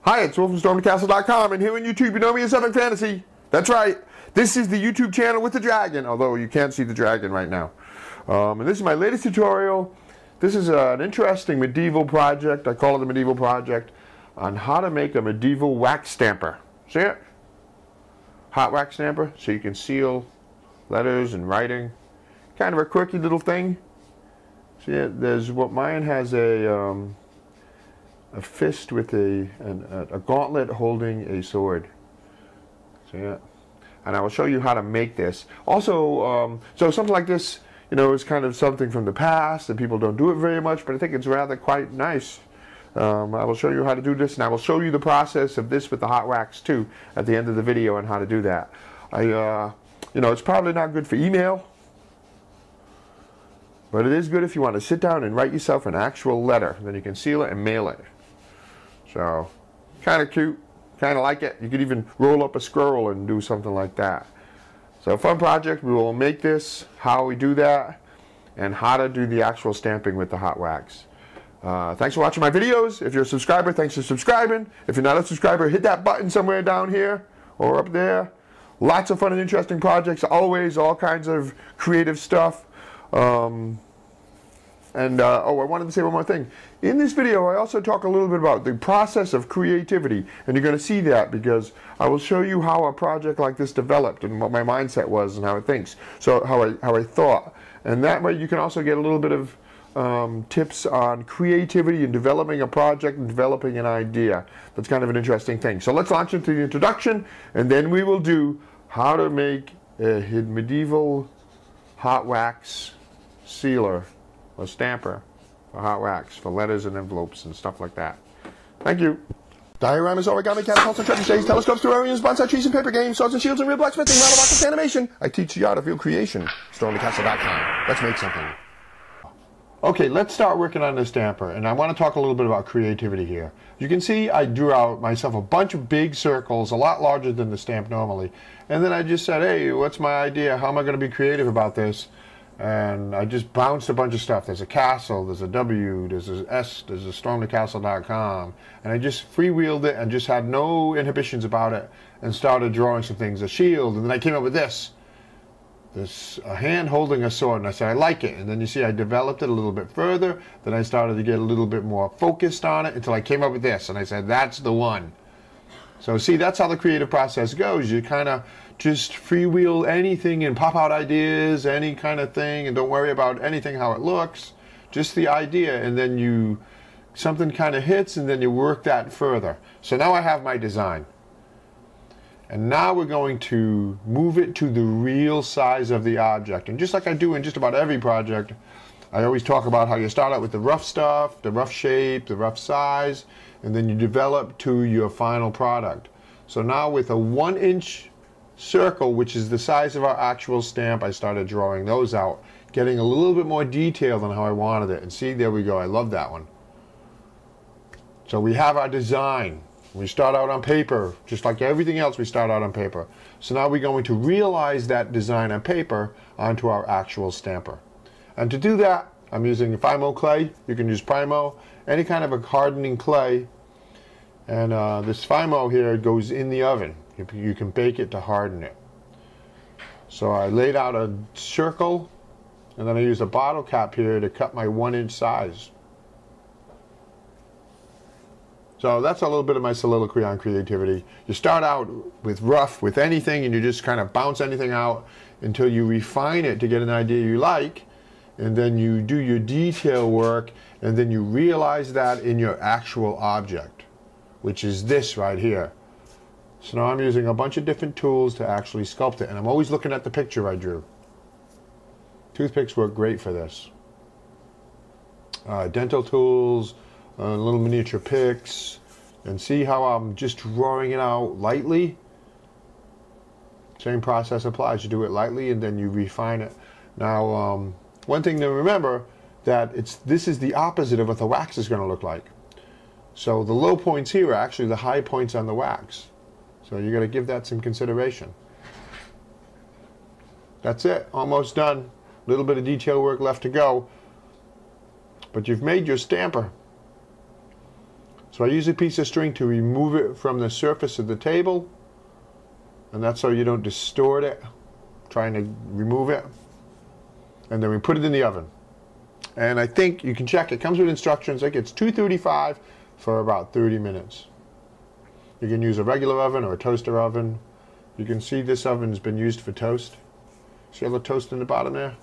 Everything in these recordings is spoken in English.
Hi, it's Will from StormTheCastle.com, and here on YouTube, you know me as Epic Fantasy. That's right. This is the YouTube channel with the dragon, although you can't see the dragon right now. And this is my latest tutorial. This is an interesting medieval project. I call it a medieval project on how to make a medieval wax stamper. See it? Hot wax stamper, so you can seal letters and writing. Kind of a quirky little thing. See it? There's what mine has a fist with a gauntlet holding a sword. See it? And I will show you how to make this. Also, so something like this, you know, is kind of something from the past, and people don't do it very much, but I think it's rather quite nice. I will show you how to do this, and I will show you the process of this with the hot wax too at the end of the video on how to do that. You know, it's probably not good for email, but it is good if you want to sit down and write yourself an actual letter. Then you can seal it and mail it. So, kind of cute, kind of like it. You could even roll up a scroll and do something like that. So, fun project. We will make this, how we do that, and how to do the actual stamping with the hot wax. Thanks for watching my videos. If you're a subscriber, thanks for subscribing. If you're not a subscriber, hit that button somewhere down here or up there. Lots of fun and interesting projects, always, all kinds of creative stuff. Oh, I wanted to say one more thing. In this video, I also talk a little bit about the process of creativity, and you're going to see that because I will show you how a project like this developed and what my mindset was and how it thinks. So how I thought, and that way you can also get a little bit of tips on creativity and developing a project and developing an idea. That's kind of an interesting thing. So let's launch into the introduction, and then we will do how to make a medieval hot wax sealer or stamper for hot wax for letters and envelopes and stuff like that. Thank you. Dioramas, origami, catapults, and trebuchets, telescopes, terrariums, bonsai trees, and paper games, swords and shields, and real blacksmithing, model boxes, animation. I teach the art of real creation. StormTheCastle.com. Let's make something. Okay, let's start working on this stamper, and I want to talk a little bit about creativity here. You can see I drew out myself a bunch of big circles, a lot larger than the stamp normally, and then I just said, hey, what's my idea? How am I going to be creative about this? And I just bounced a bunch of stuff. There's a castle, there's a W, there's an S, there's a StormTheCastle.com, and I just freewheeled it and just had no inhibitions about it and started drawing some things, a shield, and then I came up with this a hand holding a sword, and I said I like it, and then you see I developed it a little bit further, then I started to get a little bit more focused on it until I came up with this, and I said that's the one. So see, that's how the creative process goes. You kind of just freewheel anything and pop out ideas, any kind of thing, and don't worry about anything how it looks, just the idea, and then something kind of hits, and then you work that further. So now I have my design. And now we're going to move it to the real size of the object. And just like I do in just about every project, I always talk about how you start out with the rough stuff, the rough shape, the rough size, and then you develop to your final product. So now with a 1-inch circle, which is the size of our actual stamp, I started drawing those out, getting a little bit more detail than how I wanted it. And see, there we go, I love that one. So we have our design. We start out on paper, just like everything else we start out on paper. So now we're going to realize that design on paper onto our actual stamper. And to do that, I'm using Fimo clay. You can use Primo, any kind of a hardening clay. And this Fimo here goes in the oven. You can bake it to harden it. So I laid out a circle, and then I used a bottle cap here to cut my 1-inch size. So that's a little bit of my soliloquy on creativity. You start out with rough, with anything, and you just kind of bounce anything out until you refine it to get an idea you like, and then you do your detail work, and then you realize that in your actual object, which is this right here. So now I'm using a bunch of different tools to actually sculpt it, and I'm always looking at the picture I drew. Toothpicks work great for this. Dental tools, little miniature picks, and see how I'm just drawing it out lightly. Same process applies. You do it lightly and then you refine it. Now, one thing to remember, that this is the opposite of what the wax is going to look like. So the low points here are actually the high points on the wax. So you got to give that some consideration. That's it, almost done. A little bit of detail work left to go, but you've made your stamper. So I use a piece of string to remove it from the surface of the table, and that's so you don't distort it trying to remove it. And then we put it in the oven. And I think you can check, it comes with instructions. I think it's 235 for about 30 minutes. You can use a regular oven or a toaster oven. You can see this oven's been used for toast. See all the toast in the bottom there?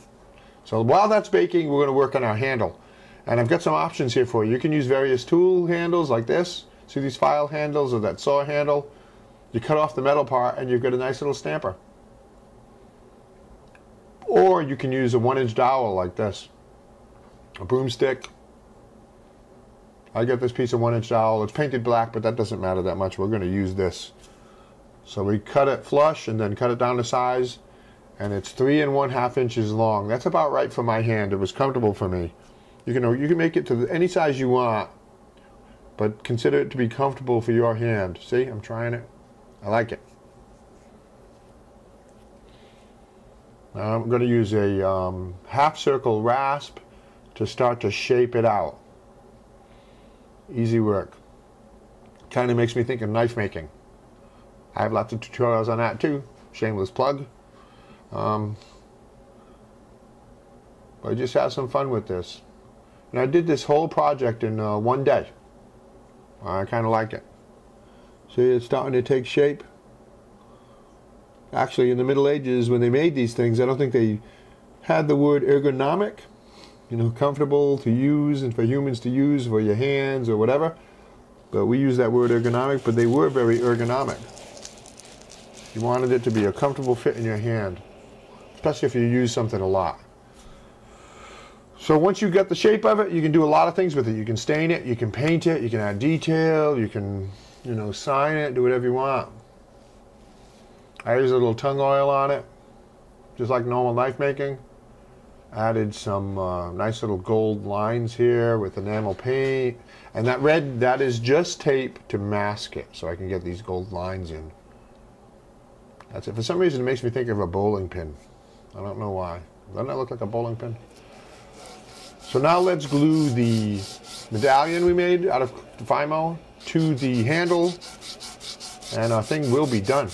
So while that's baking, we're going to work on our handle. And I've got some options here for you. You can use various tool handles like this. See these file handles or that saw handle? You cut off the metal part and you've got a nice little stamper. Or you can use a 1-inch dowel like this. A broomstick. I get this piece of 1-inch dowel. It's painted black, but that doesn't matter that much. We're going to use this. So we cut it flush and then cut it down to size. And it's 3 1/2 inches long. That's about right for my hand. It was comfortable for me. You can make it to any size you want, but consider it to be comfortable for your hand. See, I'm trying it. I like it. Now I'm going to use a half circle rasp to start to shape it out. Easy work. Kind of makes me think of knife making. I have lots of tutorials on that too. Shameless plug. But just have some fun with this. And I did this whole project in one day. I kind of like it. See, it's starting to take shape. Actually, in the Middle Ages, when they made these things, I don't think they had the word ergonomic. You know, comfortable to use and for humans to use for your hands or whatever. But we use that word ergonomic, but they were very ergonomic. You wanted it to be a comfortable fit in your hand, especially if you use something a lot. So once you get the shape of it, you can do a lot of things with it. You can stain it, you can paint it, you can add detail, you can, you know, sign it, do whatever you want. I use a little tongue oil on it, just like normal knife making. Added some nice little gold lines here with enamel paint. And that red, that is just tape to mask it, so I can get these gold lines in. That's it. For some reason, it makes me think of a bowling pin. I don't know why. Doesn't that look like a bowling pin? So now let's glue the medallion we made out of Fimo to the handle, and our thing will be done.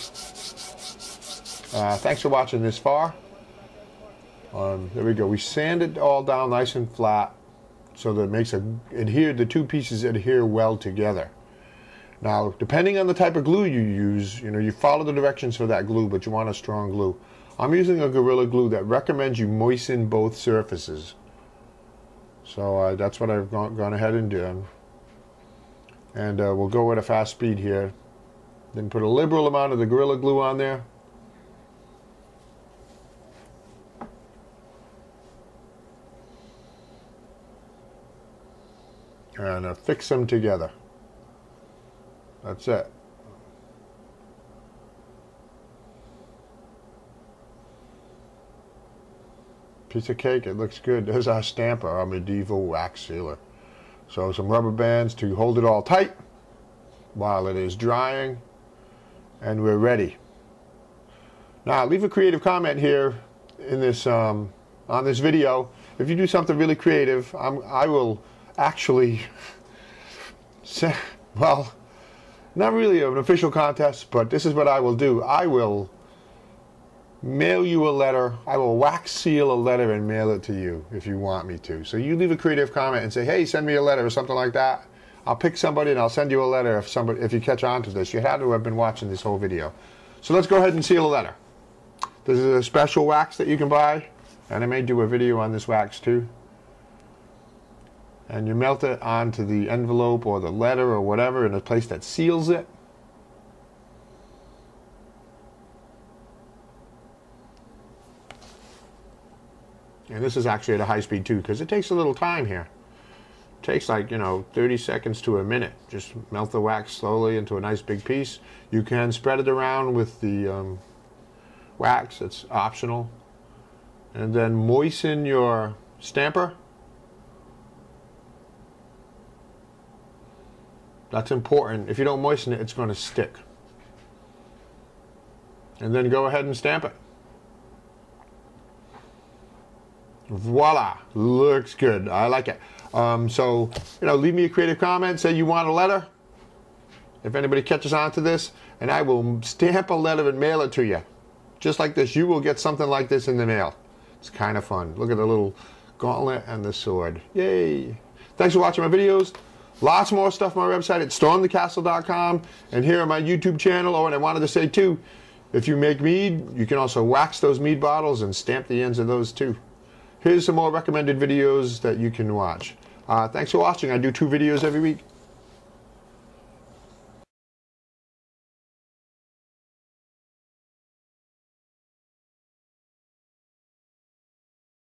Thanks for watching this far. There we go. We sand it all down nice and flat so that it makes the two pieces adhere well together. Now, depending on the type of glue you use, you know, you follow the directions for that glue, but you want a strong glue. I'm using a Gorilla Glue that recommends you moisten both surfaces. So that's what I've gone ahead and done. And we'll go at a fast speed here. Then put a liberal amount of the Gorilla Glue on there. And affix them together. That's it. Piece of cake, it looks good. There's our stamper, our medieval wax sealer. So some rubber bands to hold it all tight while it is drying, and we're ready. Now leave a creative comment here in this on this video. If you do something really creative, I will actually say, well, not really an official contest, but this is what I will do. I will mail you a letter. I will wax seal a letter and mail it to you if you want me to. So you leave a creative comment and say, hey, send me a letter or something like that. I'll pick somebody and I'll send you a letter if you catch on to this. You had to have been watching this whole video. So let's go ahead and seal a letter. This is a special wax that you can buy, and I may do a video on this wax too. And you melt it onto the envelope or the letter or whatever in a place that seals it. And this is actually at a high speed too, because it takes a little time here. It takes like, 30 seconds to a minute. Just melt the wax slowly into a nice big piece. You can spread it around with the wax, it's optional. And then moisten your stamper. That's important. If you don't moisten it, it's going to stick. And then go ahead and stamp it. Voila, looks good. I like it. So, you know, leave me a creative comment. Say you want a letter. If anybody catches on to this, and I will stamp a letter and mail it to you. Just like this, you will get something like this in the mail. It's kind of fun. Look at the little gauntlet and the sword. Yay. Thanks for watching my videos. Lots more stuff on my website at stormthecastle.com and here on my YouTube channel. Oh, and I wanted to say too, if you make mead, you can also wax those mead bottles and stamp the ends of those too. Here's some more recommended videos that you can watch. Thanks for watching. I do 2 videos every week.